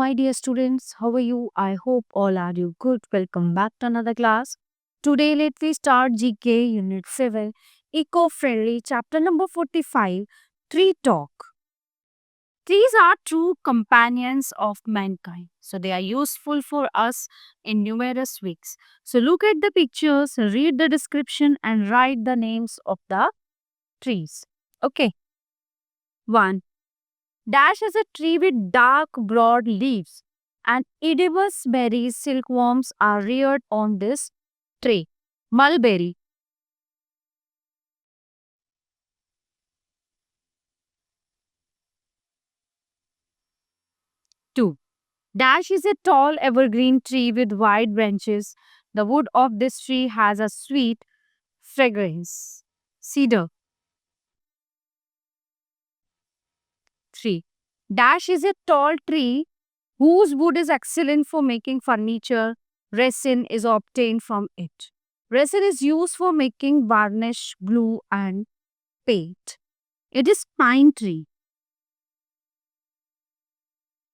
my dear students. How are you? I hope all are you good. Welcome back to another class. Today, let we start GK Unit 7, Eco-Friendly, Chapter number 45, Tree Talk. Trees are true companions of mankind. So, they are useful for us in numerous ways. So, look at the pictures, read the description, and write the names of the trees. Okay. 1. Dash is a tree with dark, broad leaves, and edible berries, silkworms are reared on this tree. Mulberry. Two. Dash is a tall evergreen tree with wide branches. The wood of this tree has a sweet fragrance. Cedar. 3. Dash is a tall tree whose wood is excellent for making furniture. Resin is obtained from it. Resin is used for making varnish, glue, and paint. It is pine tree.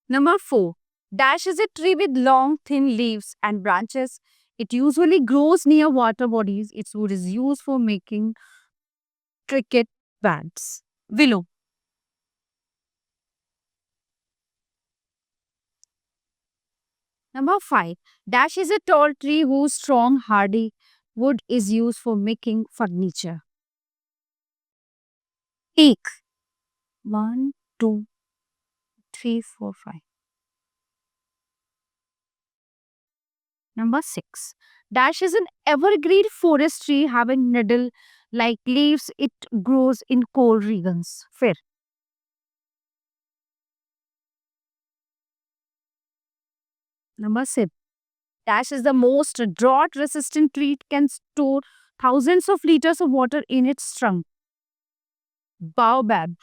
Number 4. Dash is a tree with long, thin leaves and branches. It usually grows near water bodies. Its wood is used for making cricket bats. Willow. Number 5. Dash is a tall tree whose strong, hardy wood is used for making furniture. Teak. 1, 2, 3, 4, 5. Number 6. Dash is an evergreen forest tree having needle like leaves. It grows in cold regions. Fir. Number 7. Dash is the most drought resistant tree. It can store thousands of liters of water in its trunk. Baobab.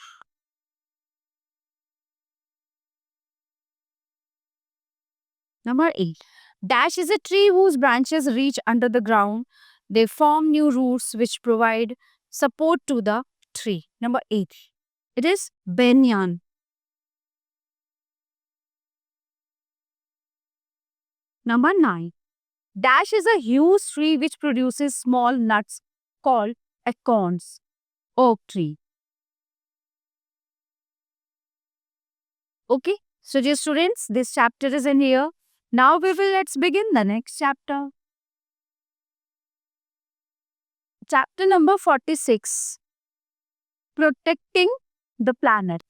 Number 8. Dash is a tree whose branches reach under the ground. They form new roots which provide support to the tree. Number 8. It is banyan. Number 9. Dash is a huge tree which produces small nuts called acorns. Oak tree. Okay. So, dear students, this chapter is in here. Now let's begin the next chapter. Chapter number 46. Protecting the planet.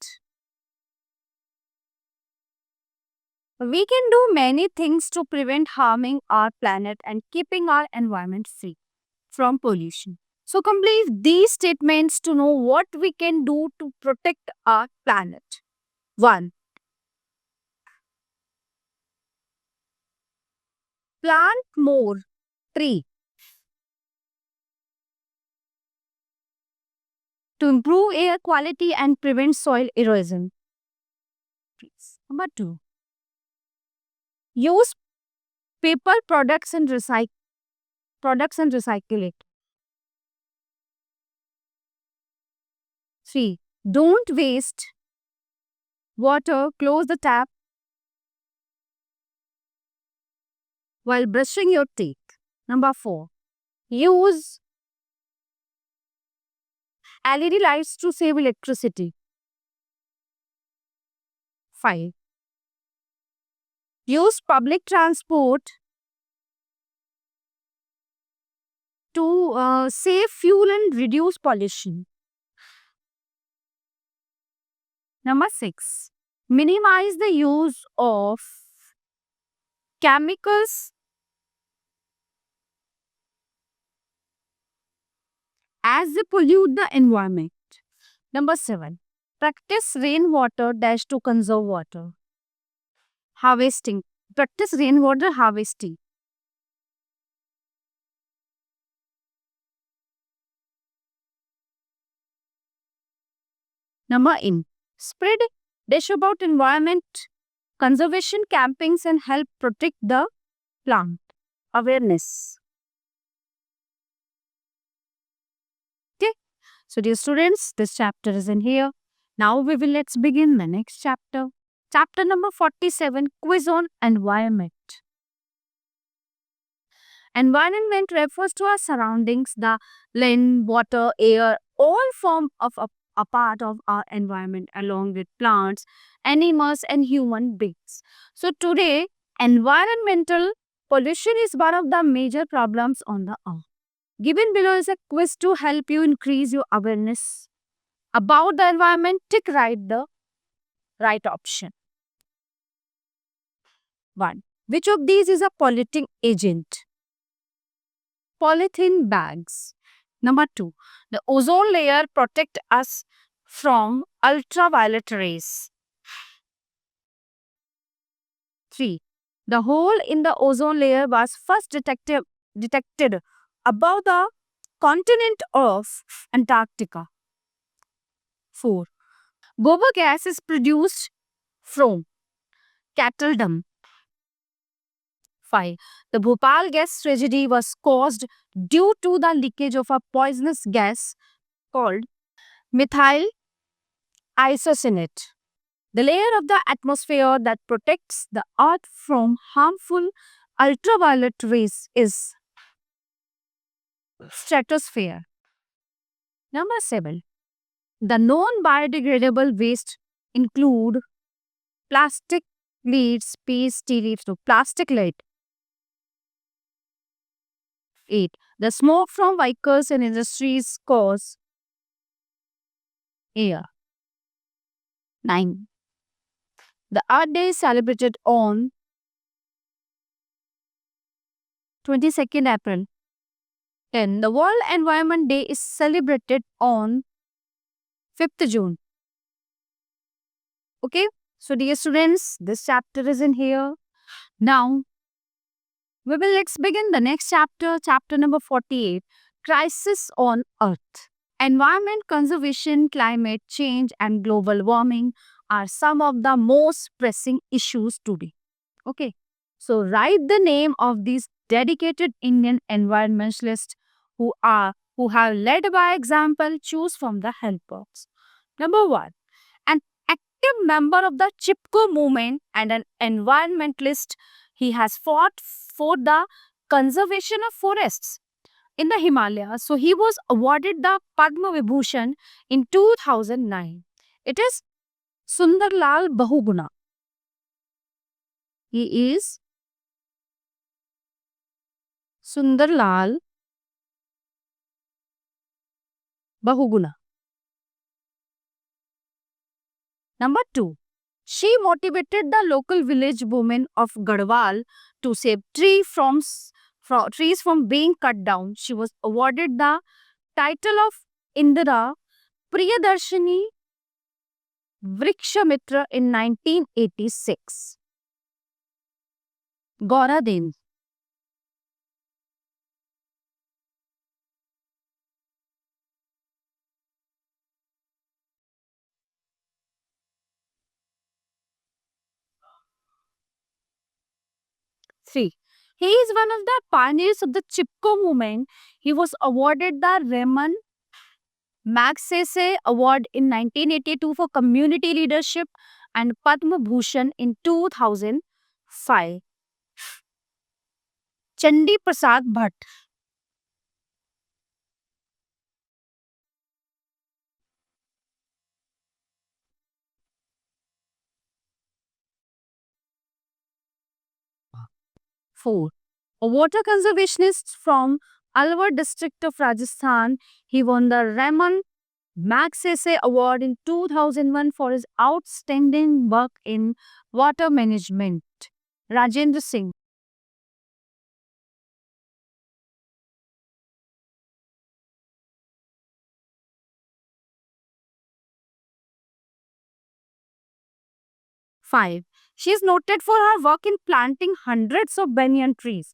We can do many things to prevent harming our planet and keeping our environment free from pollution. So complete these statements to know what we can do to protect our planet. 1. Plant more tree to improve air quality and prevent soil erosion. Number 2. Use paper products and recycle it. 3. Don't waste water. Close the tap while brushing your teeth. Number 4. Use LED lights to save electricity. 5. Use public transport to save fuel and reduce pollution. Number 6. Minimize the use of chemicals as they pollute the environment. Number 7. Practice rainwater dash to conserve water. Harvesting. Practice rainwater harvesting. Number 8. Spread dash about environment conservation campings and help protect the plant. Awareness. Okay. So dear students, this chapter is in here. Now let's begin the next chapter. Chapter number 47, quiz on environment. Environment refers to our surroundings, the land, water, air, all form of a part of our environment along with plants, animals and human beings. So today, environmental pollution is one of the major problems on the earth. Given below is a quiz to help you increase your awareness about the environment. Tick the right option. 1. Which of these is a polluting agent? Polythene bags. Number 2. The ozone layer protect us from ultraviolet rays. 3. The hole in the ozone layer was first detected above the continent of Antarctica. 4. Gobar gas is produced from cattle dung. 5. The Bhopal gas tragedy was caused due to the leakage of a poisonous gas called methyl isocyanate. The layer of the atmosphere that protects the earth from harmful ultraviolet rays is stratosphere. Number 7. The non-biodegradable waste include plastic leads, paste, tea leaves, so plastic lead. 8. The smoke from vehicles and industries cause air. 9. The Earth Day is celebrated on 22nd April. 10. The World Environment Day is celebrated on 5th June. Okay, so dear students, this chapter is in here. Now, we will next begin the next chapter, chapter number 48, Crisis on Earth. Environment conservation, climate change, and global warming are some of the most pressing issues today. Okay, so write the name of these dedicated Indian environmentalists who have led by example. Choose from the help box. Number 1, an active member of the Chipko movement and an environmentalist. He has fought for the conservation of forests in the Himalayas. So he was awarded the Padma Vibhushan in 2009. It is Sundarlal Bahuguna. He is Sundarlal Bahuguna. Number 2. She motivated the local village women of Garhwal to save trees from being cut down. She was awarded the title of Indira Priyadarshini Vrikshamitra in 1986. Gaura Devi. 3. He is one of the pioneers of the Chipko movement. He was awarded the Raman Magsaysay Award in 1982 for community leadership and Padma Bhushan in 2005. Chandi Prasad Bhatt. 4. A water conservationist from Alwar district of Rajasthan. He won the Raman Magsaysay Award in 2001 for his outstanding work in water management. Rajendra Singh. 5. She is noted for her work in planting hundreds of banyan trees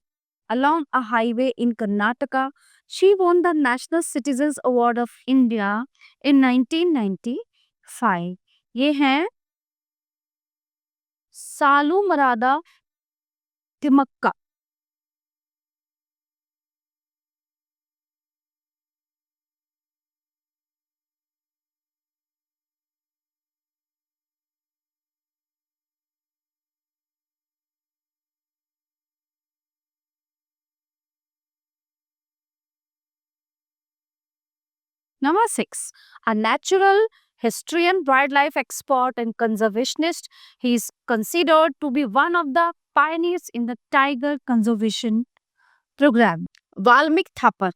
along a highway in Karnataka. She won the National Citizens Award of India in 1995. ये हैं सालू मरादा तिमक्का. Number 6, a natural historian, wildlife expert, and conservationist. He is considered to be one of the pioneers in the tiger conservation program. Valmik Thapar.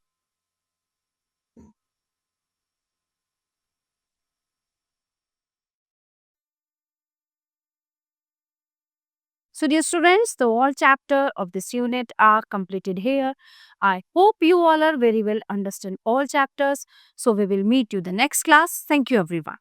So, dear students, the all chapter of this unit are completed here. I hope you all are very well understand all chapters. So, we will meet you the next class. Thank you, everyone.